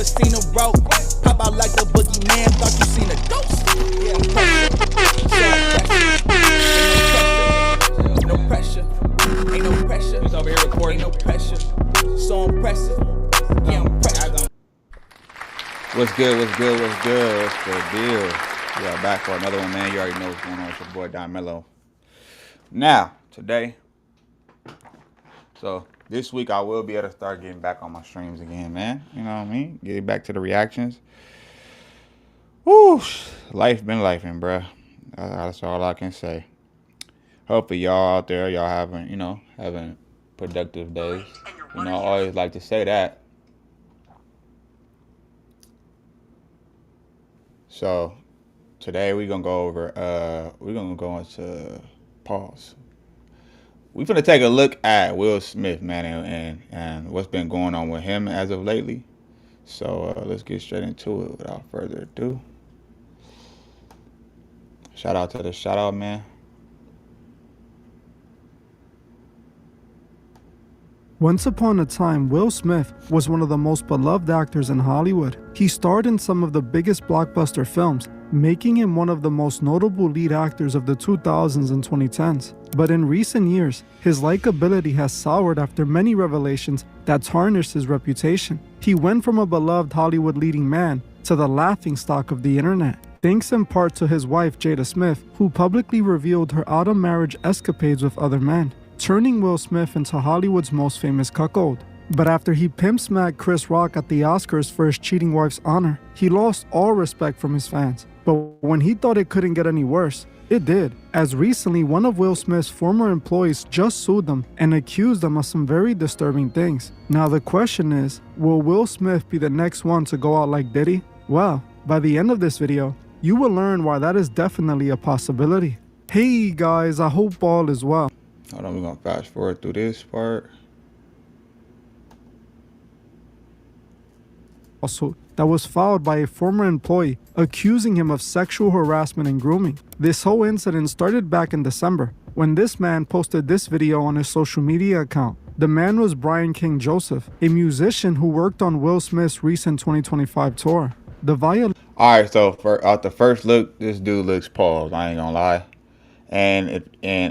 never seen a rope. Pop out like the boogeyman, thought you seen a ghost. Yeah, no pressure. Ain't no pressure. He's over here recording. Ain't no pressure. So impressive. Yeah, I'm pressure. What's good? What's good? What's good? What's the deal? We are back for another one, man. You already know what's going on with your boy Don Mello. Now, today, so this week I will be able to start getting back on my streams again, man. You know what I mean? Getting back to the reactions. Woo! Life been lifing, bruh. That's all I can say. Hopefully y'all out there, y'all having productive days. You know, I always like to say that. So today we're gonna go over into pause. We're gonna take a look at Will Smith, man, and what's been going on with him as of lately. So let's get straight into it without further ado. Shout out to the shout out, man. Once upon a time, Will Smith was one of the most beloved actors in Hollywood. He starred in some of the biggest blockbuster films, making him one of the most notable lead actors of the 2000s and 2010s. But in recent years, his likability has soured after many revelations that tarnished his reputation. He went from a beloved Hollywood leading man to the laughingstock of the internet, thanks in part to his wife Jada Smith, who publicly revealed her out-of-marriage escapades with other men, turning Will Smith into Hollywood's most famous cuckold. But after he pimp-smacked Chris Rock at the Oscars for his cheating wife's honor, he lost all respect from his fans. But when he thought it couldn't get any worse, it did, as recently one of Will Smith's former employees just sued them and accused them of some very disturbing things. Now the question is, will Will Smith be the next one to go out like Diddy? Well, by the end of this video, you will learn why that is definitely a possibility. Hey guys, I hope all is well. Hold on, we're gonna fast forward through this part. Also, that was filed by a former employee accusing him of sexual harassment and grooming. This whole incident started back in December when this man posted this video on his social media account. The man was Brian King Joseph, a musician who worked on Will Smith's recent 2025 tour. Alright, so out the first look, this dude looks paused, I ain't gonna lie. And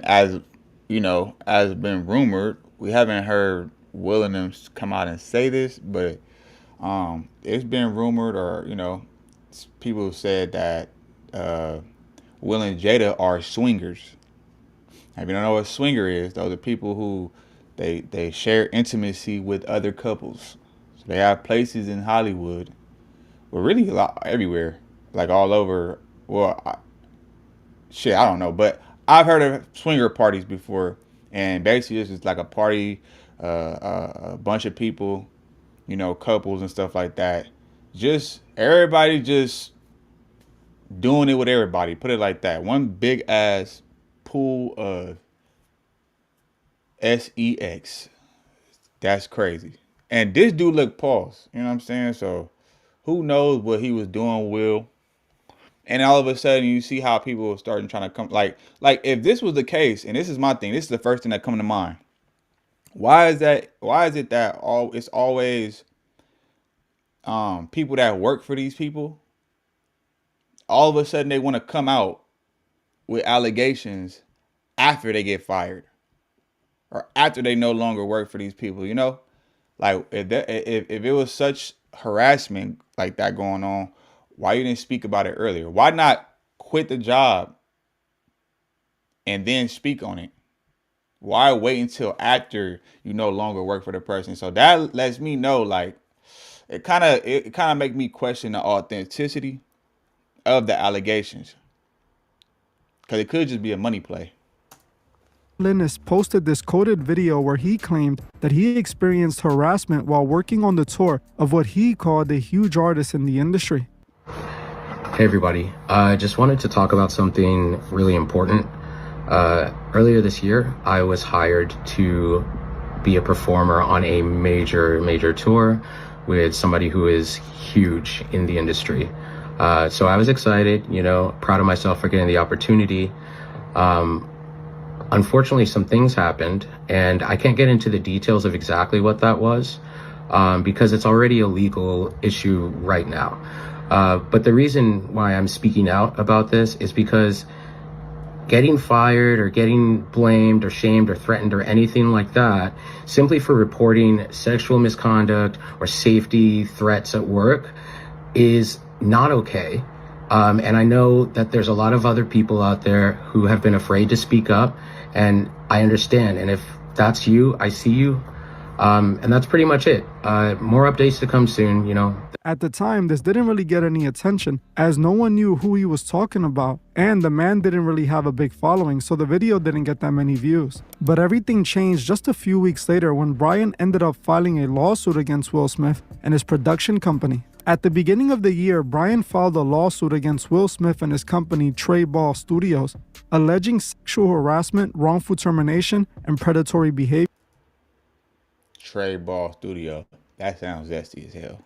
as you know, as been rumored, we haven't heard Will and them come out and say this, but it's been rumored, or people said that Will and Jada are swingers. If you don't know what a swinger is, those are people who they share intimacy with other couples. So they have places in Hollywood, well, really a lot everywhere, like all over. Well, I don't know, but I've heard of swinger parties before, and basically it's just like a party, a bunch of people, couples and stuff like that. Just everybody just doing it with everybody. Put it like that. One big ass pool of sex. That's crazy. And this dude looked paused. You know what I'm saying? So who knows what he was doing, Will? And all of a sudden, you see how people are starting trying to come. Like if this was the case, and this is my thing, this is the first thing that comes to mind. Why is that? Why is it that it's always people that work for these people? All of a sudden, they want to come out with allegations after they get fired, or after they no longer work for these people. Like if it was such harassment like that going on, why you didn't speak about it earlier? Why not quit the job and then speak on it? Why wait until after you no longer work for the person? So that lets me know, like, it kind of make me question the authenticity of the allegations, because it could just be a money play. Linus posted this coded video where he claimed that he experienced harassment while working on the tour of what he called the huge artist in the industry. Hey everybody, I just wanted to talk about something really important. Earlier this year, I was hired to be a performer on a major tour with somebody who is huge in the industry. So I was excited, proud of myself for getting the opportunity. Unfortunately, some things happened, and I can't get into the details of exactly what that was, because it's already a legal issue right now. But the reason why I'm speaking out about this is because getting fired or getting blamed or shamed or threatened or anything like that simply for reporting sexual misconduct or safety threats at work is not okay. And I know that there's a lot of other people out there who have been afraid to speak up, and I understand. And if that's you, I see you. And that's pretty much it. More updates to come soon, you know. At the time, this didn't really get any attention, as no one knew who he was talking about, and the man didn't really have a big following, so the video didn't get that many views. But everything changed just a few weeks later when Brian ended up filing a lawsuit against Will Smith and his production company. At the beginning of the year, Brian filed a lawsuit against Will Smith and his company Trey Ball Studios, alleging sexual harassment, wrongful termination, and predatory behavior. Trey Ball Studio. That sounds zesty as hell.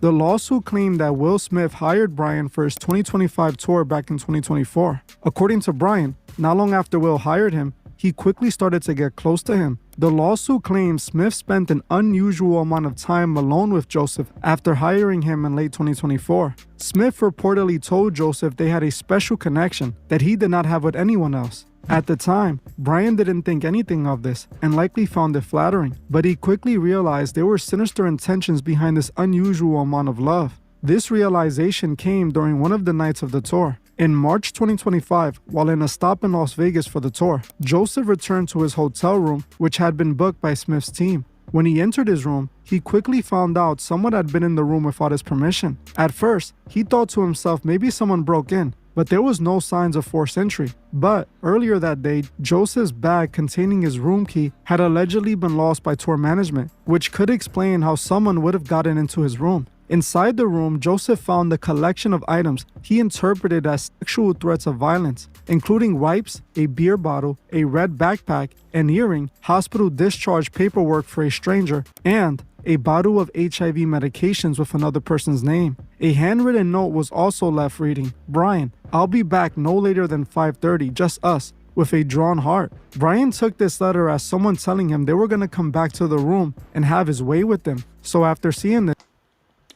The lawsuit claimed that Will Smith hired Brian for his 2025 tour back in 2024. According to Brian, not long after Will hired him, he quickly started to get close to him. The lawsuit claims Smith spent an unusual amount of time alone with Joseph after hiring him in late 2024. Smith reportedly told Joseph they had a special connection that he did not have with anyone else. At the time, Brian didn't think anything of this and likely found it flattering, but he quickly realized there were sinister intentions behind this unusual amount of love. This realization came during one of the nights of the tour. In March 2025, while in a stop in Las Vegas for the tour, Joseph returned to his hotel room, which had been booked by Smith's team. When he entered his room, he quickly found out someone had been in the room without his permission. At first, he thought to himself maybe someone broke in, but there was no signs of forced entry. But earlier that day, Joseph's bag containing his room key had allegedly been lost by tour management, which could explain how someone would have gotten into his room. Inside the room, Joseph found a collection of items he interpreted as sexual threats of violence, including wipes, a beer bottle, a red backpack, an earring, hospital discharge paperwork for a stranger, and a bottle of HIV medications with another person's name. A handwritten note was also left reading, "Brian, I'll be back no later than 5:30, just us," with a drawn heart. Brian took this letter as someone telling him they were going to come back to the room and have his way with them. So after seeing this,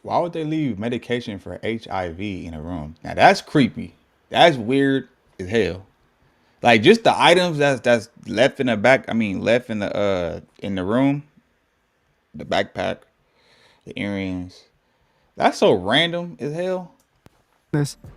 why would they leave medication for HIV in a room? Now that's creepy. That's weird as hell. Like just the items that's left in the back. I mean, left in the room, the backpack, the earrings. That's so random as hell.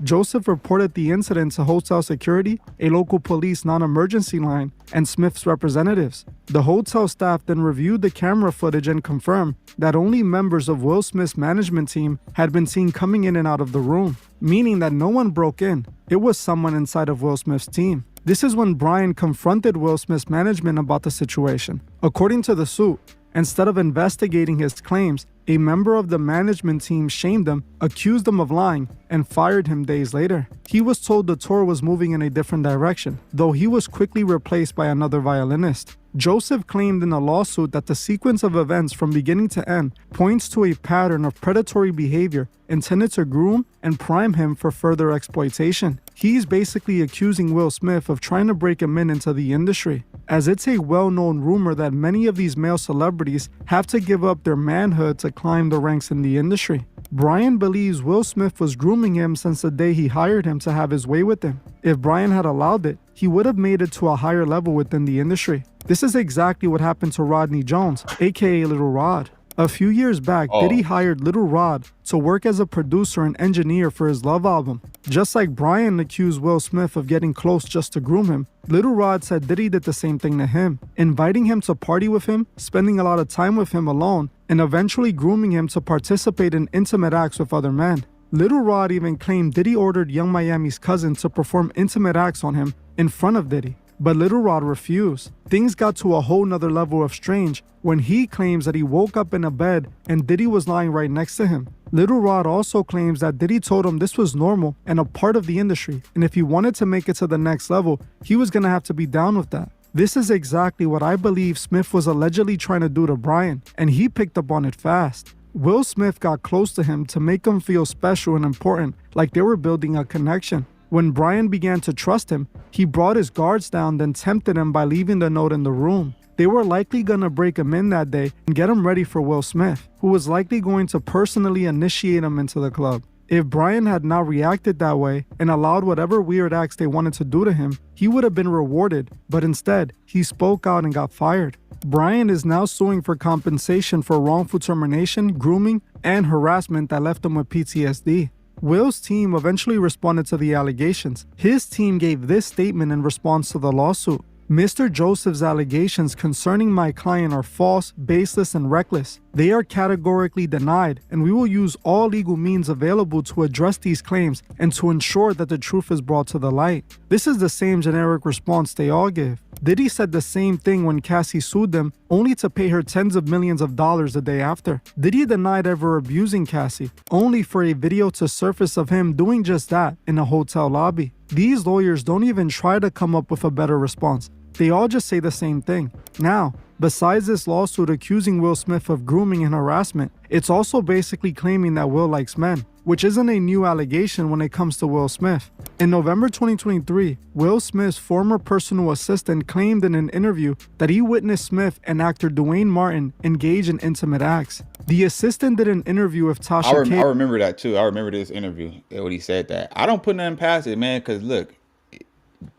Joseph reported the incident to hotel security, a local police non-emergency line, and Smith's representatives. The hotel staff then reviewed the camera footage and confirmed that only members of Will Smith's management team had been seen coming in and out of the room, meaning that no one broke in. It was someone inside of Will Smith's team. This is when Brian confronted Will Smith's management about the situation. According to the suit, instead of investigating his claims, a member of the management team shamed him, accused him of lying, and fired him days later. He was told the tour was moving in a different direction, though he was quickly replaced by another violinist. Joseph claimed in a lawsuit that the sequence of events from beginning to end points to a pattern of predatory behavior intended to groom and prime him for further exploitation. He's basically accusing Will Smith of trying to break him into the industry, as it's a well-known rumor that many of these male celebrities have to give up their manhood to climb the ranks in the industry. Brian believes Will Smith was grooming him since the day he hired him to have his way with him. If Brian had allowed it, he would have made it to a higher level within the industry. This is exactly what happened to Rodney Jones, aka Little Rod. A few years back, Diddy hired Little Rod to work as a producer and engineer for his Love album. Just like Brian accused Will Smith of getting close just to groom him, Little Rod said Diddy did the same thing to him, inviting him to party with him, spending a lot of time with him alone, and eventually grooming him to participate in intimate acts with other men. Little Rod even claimed Diddy ordered Young Miami's cousin to perform intimate acts on him in front of Diddy. But Little Rod refused. Things got to a whole nother level of strange when he claims that he woke up in a bed and Diddy was lying right next to him. Little Rod also claims that Diddy told him this was normal and a part of the industry, and if he wanted to make it to the next level, he was gonna have to be down with that. This is exactly what I believe Smith was allegedly trying to do to Brian, and he picked up on it fast. Will Smith got close to him to make him feel special and important, like they were building a connection. When Brian began to trust him, he brought his guards down, then tempted him by leaving the note in the room. They were likely gonna break him in that day and get him ready for Will Smith, who was likely going to personally initiate him into the club. If Brian had not reacted that way and allowed whatever weird acts they wanted to do to him, he would have been rewarded, but instead, he spoke out and got fired. Brian is now suing for compensation for wrongful termination, grooming, and harassment that left him with PTSD. Will's team eventually responded to the allegations. His team gave this statement in response to the lawsuit. Mr. Joseph's allegations concerning my client are false, baseless, and reckless. They are categorically denied, and we will use all legal means available to address these claims and to ensure that the truth is brought to the light. This is the same generic response they all give. Diddy said the same thing when Cassie sued them, only to pay her tens of millions of dollars the day after. Diddy denied ever abusing Cassie, only for a video to surface of him doing just that in a hotel lobby. These lawyers don't even try to come up with a better response. They all just say the same thing. Now, besides this lawsuit accusing Will Smith of grooming and harassment, it's also basically claiming that Will likes men, which isn't a new allegation when it comes to Will Smith. In November 2023, Will Smith's former personal assistant claimed in an interview that he witnessed Smith and actor Dwayne Martin engage in intimate acts. The assistant did an interview with Tasha K. I remember that too. I remember this interview when he said that. I don't put nothing past it, man, because look,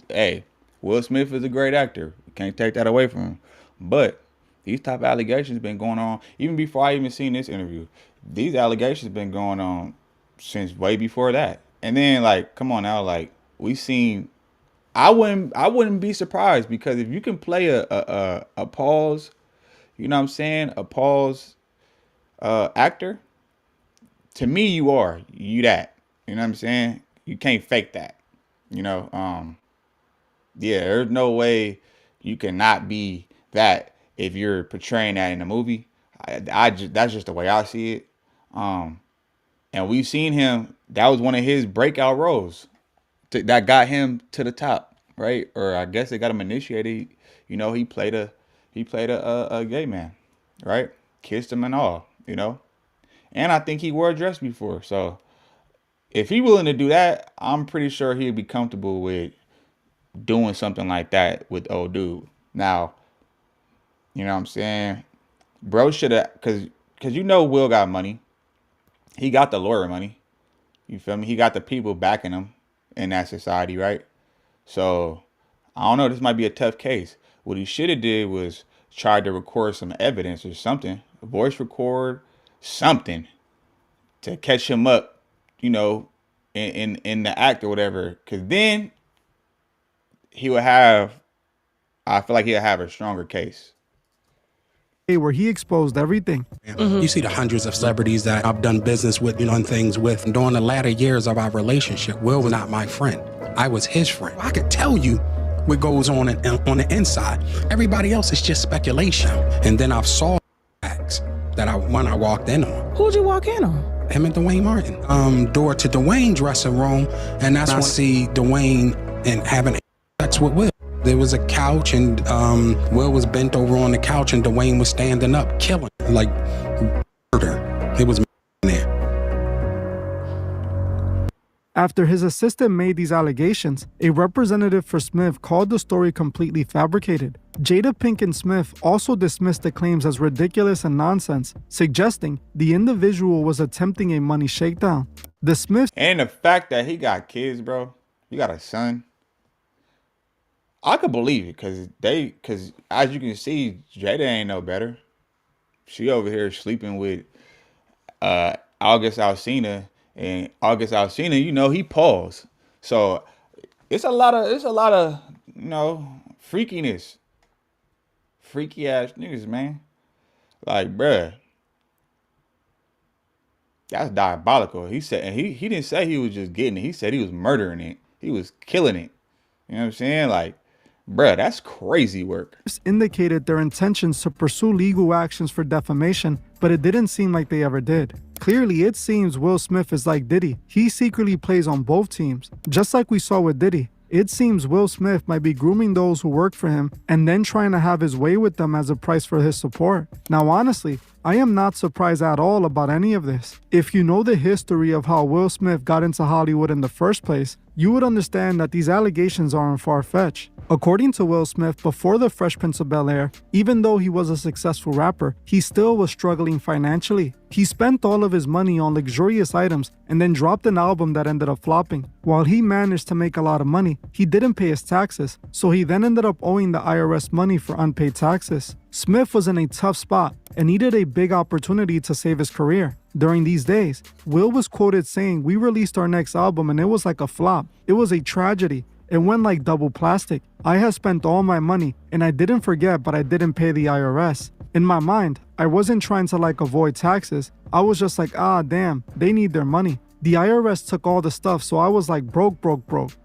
hey, Will Smith is a great actor. You can't take that away from him. But these type of allegations been going on even before I even seen this interview. These allegations been going on since way before that. And then, like, come on now, like, we seen. I wouldn't be surprised, because if you can play a pause, you know what I'm saying, a pause actor, to me you are. You that. You know what I'm saying? You can't fake that. You know, yeah, there's no way you cannot be that if you're portraying that in a movie. That's just the way I see it. And we've seen him. That was one of his breakout roles that got him to the top, right? Or I guess they got him initiated. You know, he played a gay man, right? Kissed him and all, you know. And I think he wore a dress before. So if he's willing to do that, I'm pretty sure he'd be comfortable with doing something like that with old dude. Now, you know what I'm saying? Bro should have, because you know Will got money. He got the lawyer money. You feel me? He got the people backing him in that society, right? So, I don't know. This might be a tough case. What he should have did was try to record some evidence or something. A voice record, something to catch him up, you know, in the act or whatever. Because then he would have, I feel like he'll have a stronger case. Where he exposed everything. You see the hundreds of celebrities that I've done business with, you know, and things with. And during the latter years of our relationship, Will was not my friend. I was his friend. I could tell you what goes on the inside. Everybody else is just speculation. And then I saw acts that when I walked in on. Who'd you walk in on? Him and Dwayne Martin. Door to Dwayne's dressing room, and that's when I see Dwayne and having sex with Will. There was a couch, and Will was bent over on the couch, and Dwayne was standing up, killing, like murder. It was there. After his assistant made these allegations, a representative for Smith called the story completely fabricated. Jada Pinkett Smith also dismissed the claims as ridiculous and nonsense, suggesting the individual was attempting a money shakedown. The Smiths and the fact that he got kids, bro, you got a son. I could believe it, because as you can see, Jada ain't no better. She over here sleeping with August Alsina, and August Alsina, you know, he paused. So it's a lot of you know, freakiness, freaky ass niggas, man. Like, bruh, that's diabolical. He said, and he didn't say he was just getting it. He said he was murdering it. He was killing it. You know what I'm saying? Like, bruh, that's crazy work. indicated their intentions to pursue legal actions for defamation, but it didn't seem like they ever did. Clearly, it seems Will Smith is like Diddy. He secretly plays on both teams. Just like we saw with Diddy, it seems Will Smith might be grooming those who work for him and then trying to have his way with them as a price for his support. Now, honestly, I am not surprised at all about any of this. If you know the history of how Will Smith got into Hollywood in the first place, you would understand that these allegations aren't far-fetched. According to Will Smith, before The Fresh Prince of Bel-Air, even though he was a successful rapper, he still was struggling financially. He spent all of his money on luxurious items and then dropped an album that ended up flopping. While he managed to make a lot of money, he didn't pay his taxes, so he then ended up owing the IRS money for unpaid taxes. Smith was in a tough spot and needed a big opportunity to save his career. During these days, Will was quoted saying, "We released our next album and it was like a flop. It was a tragedy. It went like double plastic. I had spent all my money and I didn't forget, but I didn't pay the IRS. In my mind, I wasn't trying to avoid taxes. I was just like, ah, damn, they need their money. The IRS took all the stuff, so I was like broke.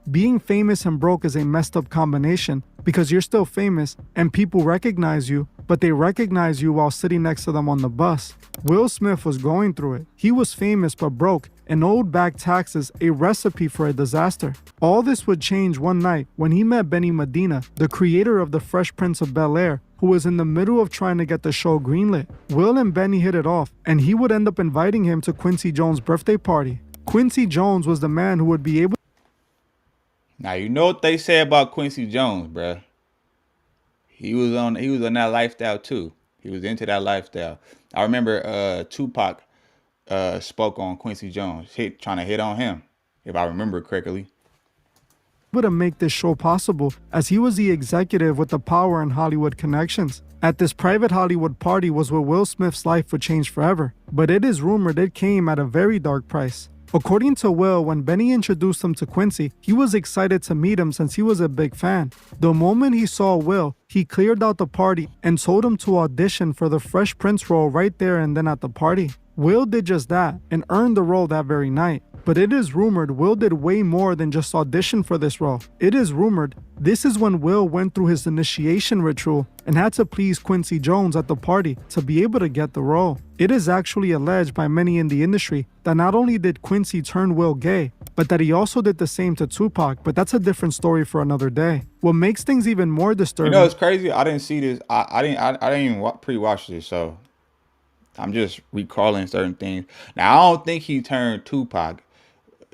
Being famous and broke is a messed up combination because you're still famous and people recognize you, but they recognize you while sitting next to them on the bus." Will Smith was going through it. He was famous but broke and owed back taxes, a recipe for a disaster. All this would change one night when he met Benny Medina, the creator of The Fresh Prince of Bel-Air, who was in the middle of trying to get the show greenlit. Will and Benny hit it off, and he would end up inviting him to Quincy Jones' birthday party. Quincy Jones was the man who would be able. Now you know what they say about Quincy Jones, bruh. He was on that lifestyle too. He was into that lifestyle. I remember Tupac spoke on Quincy Jones, trying to hit on him, if I remember correctly. To make this show possible, as he was the executive with the power and Hollywood connections. At this private Hollywood party was where Will Smith's life would change forever, but it is rumored it came at a very dark price. According to Will, when Benny introduced him to Quincy, he was excited to meet him since he was a big fan. The moment he saw Will, he cleared out the party and told him to audition for the Fresh Prince role right there and then at the party. Will did just that and earned the role that very night. But it is rumored Will did way more than just audition for this role. It is rumored this is when Will went through his initiation ritual and had to please Quincy Jones at the party to be able to get the role. It is actually alleged by many in the industry that not only did Quincy turn Will gay, but that he also did the same to Tupac, but that's a different story for another day. What makes things even more disturbing... You know, it's crazy. I didn't see this. I didn't even pre-watch this, so I'm just recalling certain things. Now, I don't think he turned Tupac.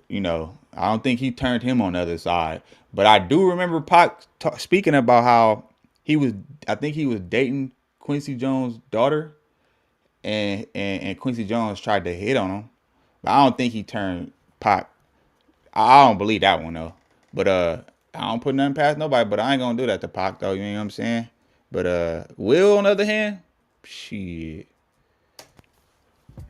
You know, I don't think he turned him on the other side. But I do remember Pac speaking about how I think he was dating Quincy Jones' daughter. And Quincy Jones tried to hit on him. But I don't think he turned Pac. I don't believe that one, though. But I don't put nothing past nobody. But I ain't going to do that to Pac, though. You know what I'm saying? But Will, on the other hand, shit.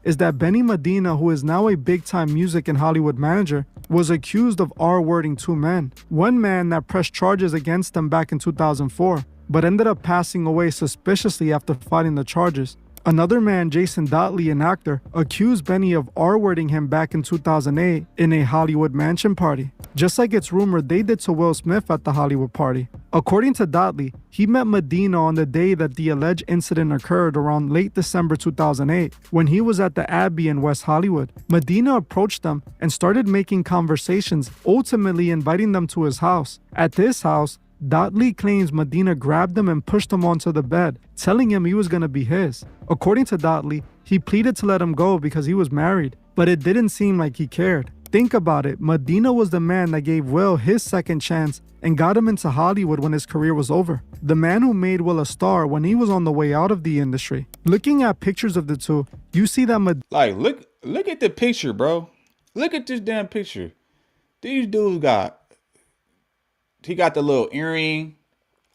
Is that Benny Medina, who is now a big-time music and Hollywood manager, was accused of R-wording two men. One man that pressed charges against him back in 2004, but ended up passing away suspiciously after fighting the charges. Another man, Jason Dotley, an actor, accused Benny of R-wording him back in 2008 in a Hollywood mansion party, just like it's rumored they did to Will Smith at the Hollywood party. According to Dotley, he met Medina on the day that the alleged incident occurred around late December 2008, when he was at the Abbey in West Hollywood. Medina approached them and started making conversations, ultimately inviting them to his house. At this house, Dotley claims Medina grabbed him and pushed him onto the bed, telling him he was going to be his. According to Dotley, he pleaded to let him go because he was married, but it didn't seem like he cared. Think about it, Medina was the man that gave Will his second chance and got him into Hollywood when his career was over. The man who made Will a star when he was on the way out of the industry. Looking at pictures of the two, you see that look at the picture, bro. Look at this damn picture. These dudes he got the little earring.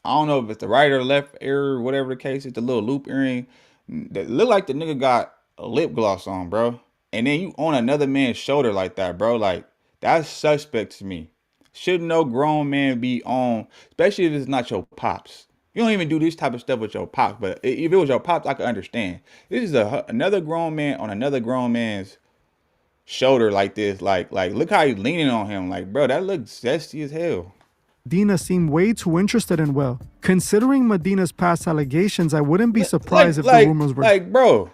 I don't know if it's the right or left ear or whatever the case. It's the little loop earring. That look like the nigga got a lip gloss on, bro. And then you on another man's shoulder like that, bro. Like, that's suspect to me. Shouldn't no grown man be on, especially if it's not your pops. You don't even do this type of stuff with your pops. But if it was your pops, I could understand. This is another grown man on another grown man's shoulder like this. Like look how he's leaning on him. Like, bro, that looks zesty as hell. Medina seemed way too interested in Will. Considering Medina's past allegations, I wouldn't be surprised if the rumors were... Like, bro,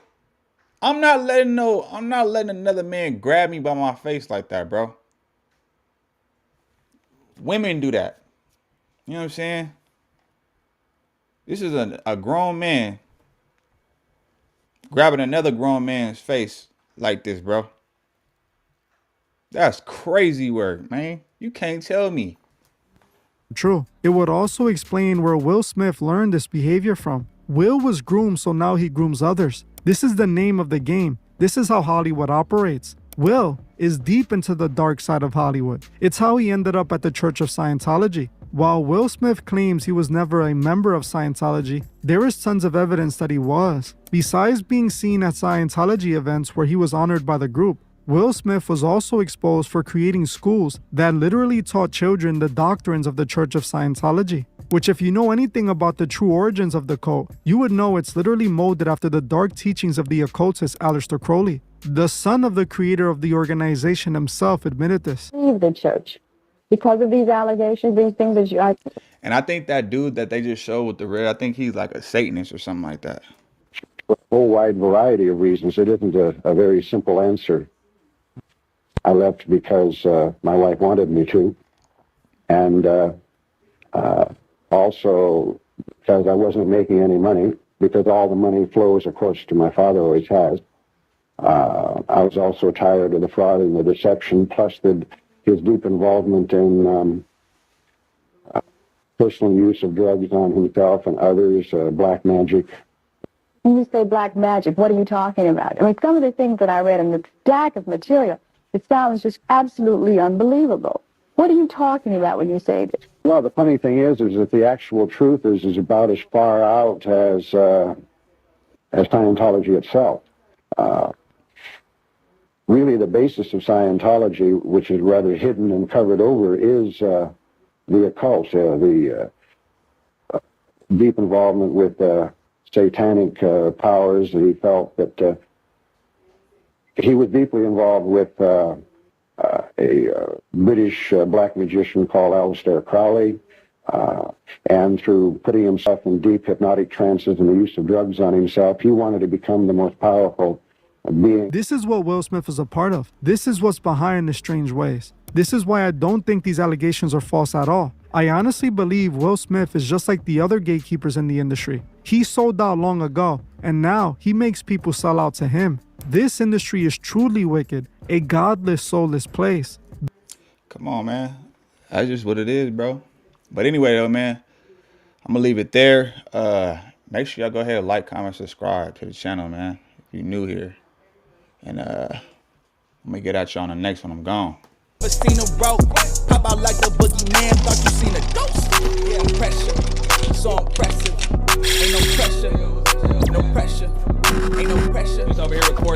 I'm not letting another man grab me by my face like that, bro. Women do that. You know what I'm saying? This is a grown man grabbing another grown man's face like this, bro. That's crazy work, man. You can't tell me. true. It would also explain where Will Smith learned this behavior from. Will was groomed, so now he grooms others. This is the name of the game. This is how Hollywood operates. Will is deep into the dark side of Hollywood. It's how he ended up at the Church of Scientology. While Will Smith claims he was never a member of Scientology, there is tons of evidence that he was. Besides being seen at Scientology events where he was honored by the group, Will Smith was also exposed for creating schools that literally taught children the doctrines of the Church of Scientology, which, if you know anything about the true origins of the cult, you would know it's literally molded after the dark teachings of the occultist Aleister Crowley. The son of the creator of the organization himself admitted this. Leave the church because of these allegations, these things that you. And I think that dude that they just showed with the red, I think he's like a Satanist or something like that. For a whole wide variety of reasons. It isn't a very simple answer. I left because my wife wanted me to, and also because I wasn't making any money, because all the money flows, of course, to my father, always has. I was also tired of the fraud and the deception, plus his deep involvement in personal use of drugs on himself and others, black magic. When you say black magic, what are you talking about? I mean, some of the things that I read in the stack of material, it sounds just absolutely unbelievable. What are you talking about when you say this? Well, the funny thing is that the actual truth is about as far out as Scientology itself. Really, the basis of Scientology, which is rather hidden and covered over, is the occult, the deep involvement with satanic powers. He felt that he was deeply involved with a British black magician called Aleister Crowley, and through putting himself in deep hypnotic trances and the use of drugs on himself, he wanted to become the most powerful being. This is what Will Smith is a part of. This is what's behind the strange ways. This is why I don't think these allegations are false at all. I honestly believe Will Smith is just like the other gatekeepers in the industry. He sold out long ago, and now he makes people sell out to him. This industry is truly wicked, a godless, soulless place. Come on, man. That's just what it is, bro. But anyway, though, man, I'm going to leave it there. Make sure y'all go ahead and like, comment, subscribe to the channel, man, if you're new here. And I'm going to get at you on the next one. I'm gone. Never seen a rope. How about like the boogeyman? Thought you seen a ghost. Yeah, pressure. So impressive. Ain't no pressure. No pressure. Ain't no pressure. He's over here recording.